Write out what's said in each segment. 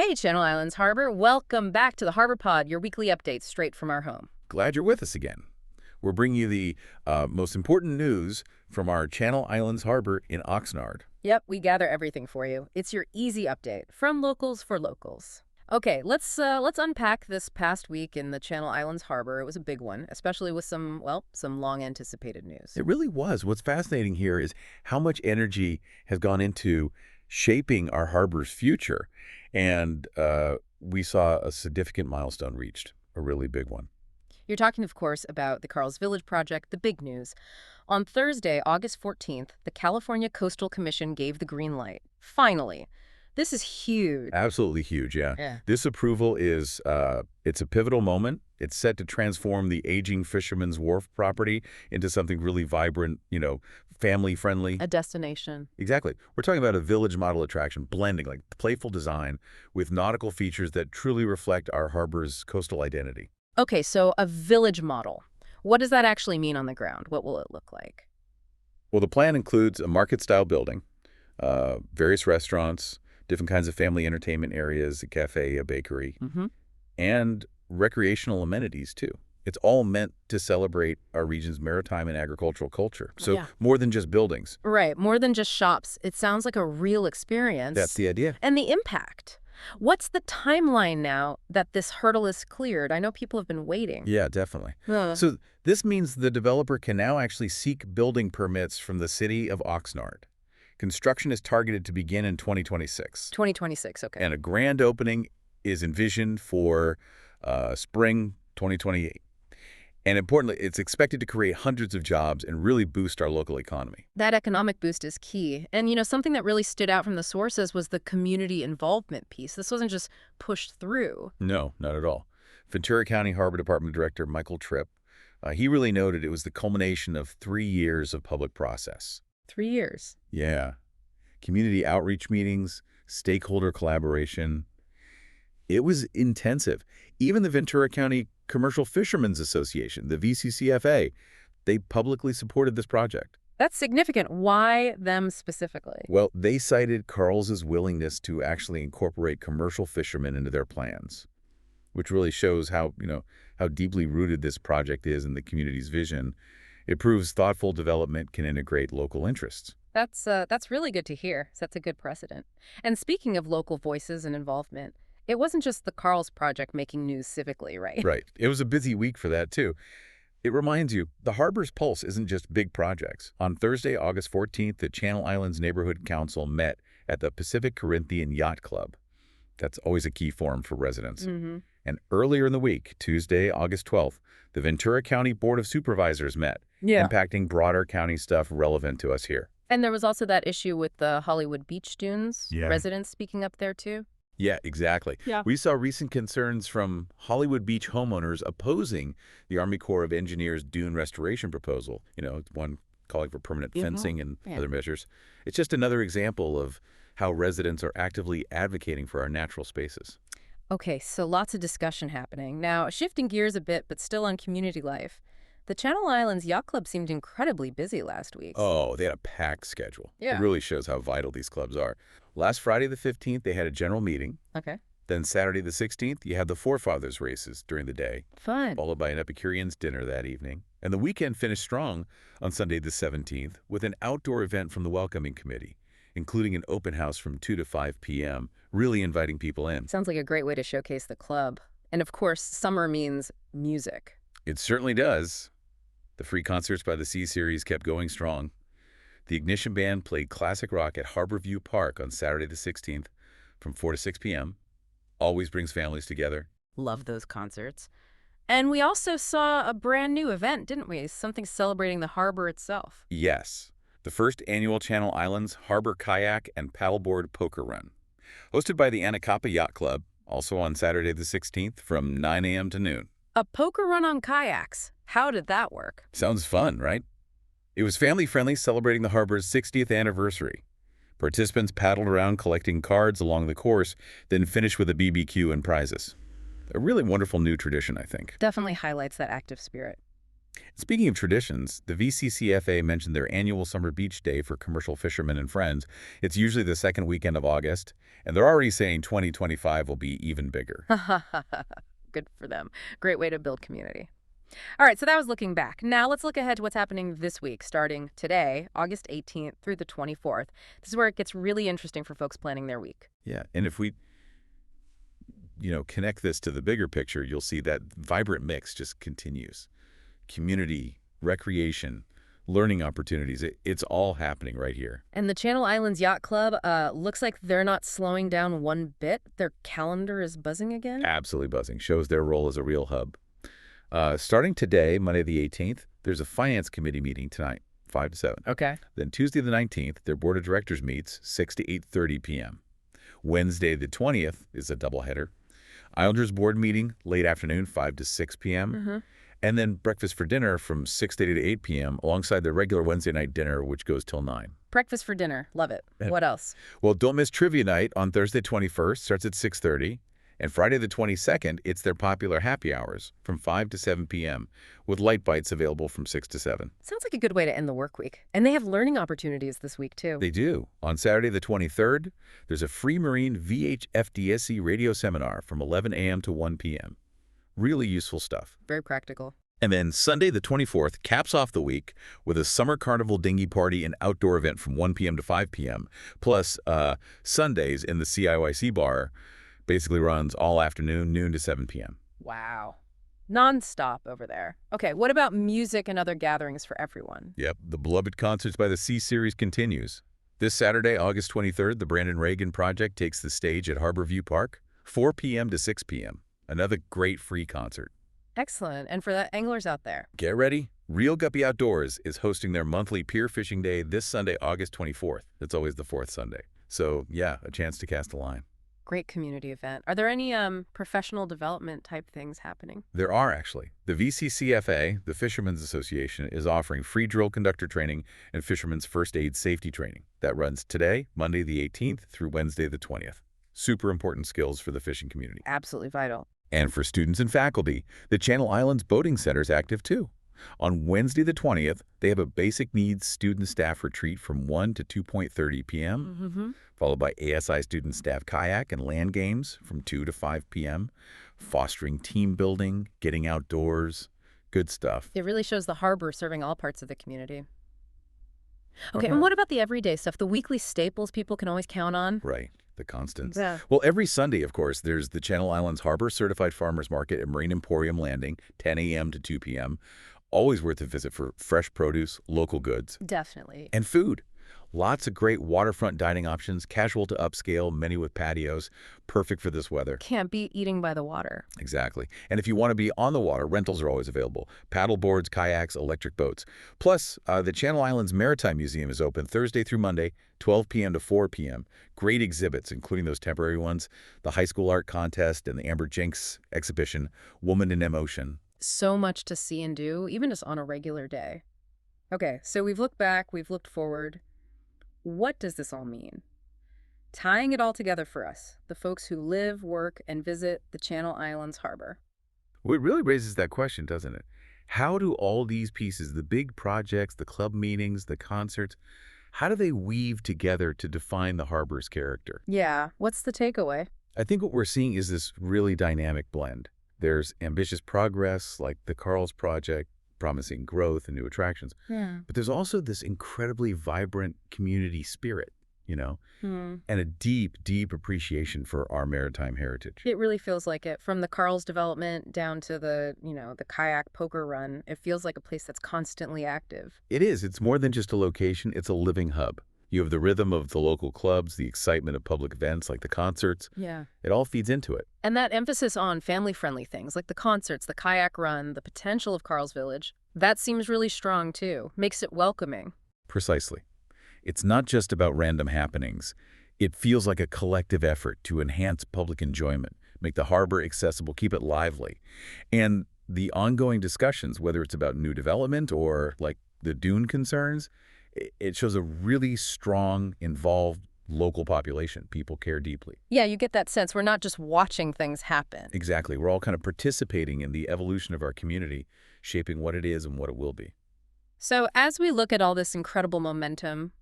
Hey, Channel Islands Harbor. Welcome back to the Harbor Pod, your weekly updates straight from our home. Glad you're with us again. We're bringing you the most important news from our Channel Islands Harbor in Oxnard. Yep, we gather everything for you. It's your easy update from locals for locals. Okay, let's unpack this past week in the Channel Islands Harbor. It was a big one, especially with some long-anticipated news. It really was. What's fascinating here is how much energy has gone into shaping our harbor's future. And we saw a significant milestone reached, a really big one. You're talking, of course, about the Carl's Village project, the big news. On Thursday, August 14th, the California Coastal Commission gave the green light. Finally. This is huge. Absolutely huge, yeah. This approval is, it's a pivotal moment. It's set to transform the aging Fisherman's Wharf property into something really vibrant, family-friendly. A destination. Exactly. We're talking about a village model attraction, blending like playful design with nautical features that truly reflect our harbor's coastal identity. Okay, so a village model. What does that actually mean on the ground? What will it look like? Well, the plan includes a market-style building, various restaurants, different kinds of family entertainment areas, a cafe, a bakery, and recreational amenities, too. It's all meant to celebrate our region's maritime and agricultural culture. So more than just buildings. Right, more than just shops. It sounds like a real experience. That's the idea. And the impact. What's the timeline now that this hurdle is cleared? I know people have been waiting. Yeah, definitely. So this means the developer can now actually seek building permits from the city of Oxnard. Construction is targeted to begin in 2026. 2026, okay. And a grand opening is envisioned for spring 2028. And importantly, it's expected to create hundreds of jobs and really boost our local economy. That economic boost is key. And, something that really stood out from the sources was the community involvement piece. This wasn't just pushed through. No, not at all. Ventura County Harbor Department Director Michael Tripp, he really noted it was the culmination of 3 years of public process. 3 years? Yeah. Community outreach meetings, stakeholder collaboration. It was intensive. Even the Ventura County Commercial Fishermen's Association, the VCCFA, they publicly supported this project. That's significant. Why them specifically? Well, they cited Carl's willingness to actually incorporate commercial fishermen into their plans, which really shows how deeply rooted this project is in the community's vision. It proves thoughtful development can integrate local interests. That's really good to hear. Sets a good precedent. And speaking of local voices and involvement, it wasn't just the Carl's project making news civically, right? Right. It was a busy week for that, too. It reminds you, the harbor's pulse isn't just big projects. On Thursday, August 14th, the Channel Islands Neighborhood Council met at the Pacific Corinthian Yacht Club. That's always a key forum for residents. And earlier in the week, Tuesday, August 12th, the Ventura County Board of Supervisors met, impacting broader county stuff relevant to us here. And there was also that issue with the Hollywood Beach Dunes, residents speaking up there too. Yeah, exactly. We saw recent concerns from Hollywood Beach homeowners opposing the Army Corps of Engineers dune restoration proposal. One calling for permanent fencing and other measures. It's just another example of how residents are actively advocating for our natural spaces. Okay, so lots of discussion happening. Now, shifting gears a bit, but still on community life. The Channel Islands Yacht Club seemed incredibly busy last week. Oh, they had a packed schedule. It really shows how vital these clubs are. Last Friday the 15th, they had a general meeting. Okay. Then Saturday the 16th, you had the Forefathers races during the day. Fun. Followed by an Epicurean's dinner that evening. And the weekend finished strong on Sunday the 17th with an outdoor event from the Welcoming Committee, including an open house from 2 to 5 p.m., really inviting people in. Sounds like a great way to showcase the club. And of course, summer means music. It certainly does. The free concerts by the C-Series kept going strong. The Ignition Band played classic rock at Harborview Park on Saturday the 16th from 4 to 6 p.m. Always brings families together. Love those concerts. And we also saw a brand new event, didn't we? Something celebrating the harbor itself. Yes. The first annual Channel Islands Harbor Kayak and Paddleboard Poker Run. Hosted by the Anacapa Yacht Club, also on Saturday the 16th from 9 a.m. to noon. A poker run on kayaks. How did that work? Sounds fun, right? It was family-friendly, celebrating the harbor's 60th anniversary. Participants paddled around collecting cards along the course, then finished with a BBQ and prizes. A really wonderful new tradition, I think. Definitely highlights that active spirit. Speaking of traditions, the VCCFA mentioned their annual summer beach day for commercial fishermen and friends. It's usually the second weekend of August, and they're already saying 2025 will be even bigger. Good for them. Great way to build community. All right, so that was looking back. Now let's look ahead to what's happening this week, starting today, August 18th through the 24th. This is where it gets really interesting for folks planning their week. Yeah, and if we, connect this to the bigger picture, you'll see that vibrant mix just continues. Community, recreation, learning opportunities, it's all happening right here. And the Channel Islands Yacht Club looks like they're not slowing down one bit. Their calendar is buzzing again. Absolutely buzzing. Shows their role as a real hub. Starting today, Monday the 18th, there's a finance committee meeting tonight, 5 to 7. Okay. Then Tuesday the 19th, their board of directors meets 6 to 8:30 p.m. Wednesday the 20th is a doubleheader. Islanders board meeting, late afternoon, 5 to 6 p.m. And then breakfast for dinner from 6:30 to 8 p.m. alongside the regular Wednesday night dinner, which goes till 9. Breakfast for dinner. Love it. What else? Well, don't miss trivia night on Thursday 21st, starts at 6:30. And Friday the 22nd, it's their popular happy hours from 5 to 7 p.m. with light bites available from 6 to 7. Sounds like a good way to end the work week. And they have learning opportunities this week, too. They do. On Saturday the 23rd, there's a free Marine VHFDSC radio seminar from 11 a.m. to 1 p.m. Really useful stuff. Very practical. And then Sunday the 24th caps off the week with a summer carnival dinghy party and outdoor event from 1 p.m. to 5 p.m. Plus, Sundays in the CIYC bar basically runs all afternoon, noon to 7 p.m. Wow. Non-stop over there. Okay, what about music and other gatherings for everyone? Yep, the beloved Concerts by the Sea series continues. This Saturday, August 23rd, the Brandon Reagan Project takes the stage at Harborview Park, 4 p.m. to 6 p.m. Another great free concert. Excellent. And for the anglers out there? Get ready. Real Guppy Outdoors is hosting their monthly Pier Fishing Day this Sunday, August 24th. It's always the fourth Sunday. So, yeah, a chance to cast a line. Great community event. Are there any professional development type things happening? There are, actually. The VCCFA, the Fishermen's Association, is offering free drill conductor training and fishermen's first aid safety training. That runs today, Monday the 18th, through Wednesday the 20th. Super important skills for the fishing community. Absolutely vital. And for students and faculty, the Channel Islands Boating Center is active too. On Wednesday the 20th, they have a basic needs student staff retreat from 1 to 2:30 p.m., followed by ASI student staff kayak and land games from 2 to 5 p.m., fostering team building, getting outdoors, good stuff. It really shows the harbor serving all parts of the community. Okay, and what about the everyday stuff, the weekly staples people can always count on? Right, the constants. Yeah. Well, every Sunday, of course, there's the Channel Islands Harbor Certified Farmers Market at Marine Emporium Landing, 10 a.m. to 2 p.m. Always worth a visit for fresh produce, local goods. Definitely. And food. Lots of great waterfront dining options, casual to upscale, many with patios. Perfect for this weather. Can't beat eating by the water. Exactly. And if you want to be on the water, rentals are always available. Paddle boards, kayaks, electric boats. Plus, the Channel Islands Maritime Museum is open Thursday through Monday, 12 p.m. to 4 p.m. Great exhibits, including those temporary ones, the High School Art Contest and the Amber Jenks exhibition, Woman in Emotion. So much to see and do, even just on a regular day. Okay, so we've looked back, we've looked forward. What does this all mean? Tying it all together for us, the folks who live, work, and visit the Channel Islands Harbor. Well, it really raises that question, doesn't it? How do all these pieces, the big projects, the club meetings, the concerts, how do they weave together to define the harbor's character? Yeah, what's the takeaway? I think what we're seeing is this really dynamic blend. There's ambitious progress, like the Carl's Project, promising growth and new attractions. Yeah. But there's also this incredibly vibrant community spirit, and a deep, deep appreciation for our maritime heritage. It really feels like it. From the Carl's development down to the kayak poker run, it feels like a place that's constantly active. It is. It's more than just a location. It's a living hub. You have the rhythm of the local clubs, the excitement of public events like the concerts. Yeah. It all feeds into it. And that emphasis on family-friendly things like the concerts, the kayak run, the potential of Carl's Village, that seems really strong too. Makes it welcoming. Precisely. It's not just about random happenings. It feels like a collective effort to enhance public enjoyment, make the harbor accessible, keep it lively. And the ongoing discussions, whether it's about new development or like the dune concerns, it shows a really strong, involved local population. People care deeply. Yeah, you get that sense. We're not just watching things happen. Exactly. We're all kind of participating in the evolution of our community, shaping what it is and what it will be. So as we look at all this incredible momentum,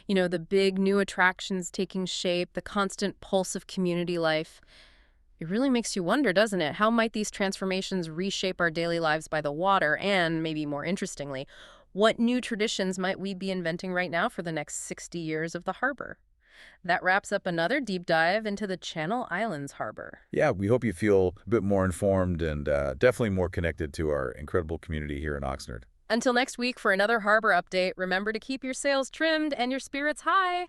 the big new attractions taking shape, the constant pulse of community life, it really makes you wonder, doesn't it? How might these transformations reshape our daily lives by the water? And maybe more interestingly, what new traditions might we be inventing right now for the next 60 years of the harbor? That wraps up another deep dive into the Channel Islands harbor. Yeah, we hope you feel a bit more informed and definitely more connected to our incredible community here in Oxnard. Until next week for another harbor update, remember to keep your sails trimmed and your spirits high.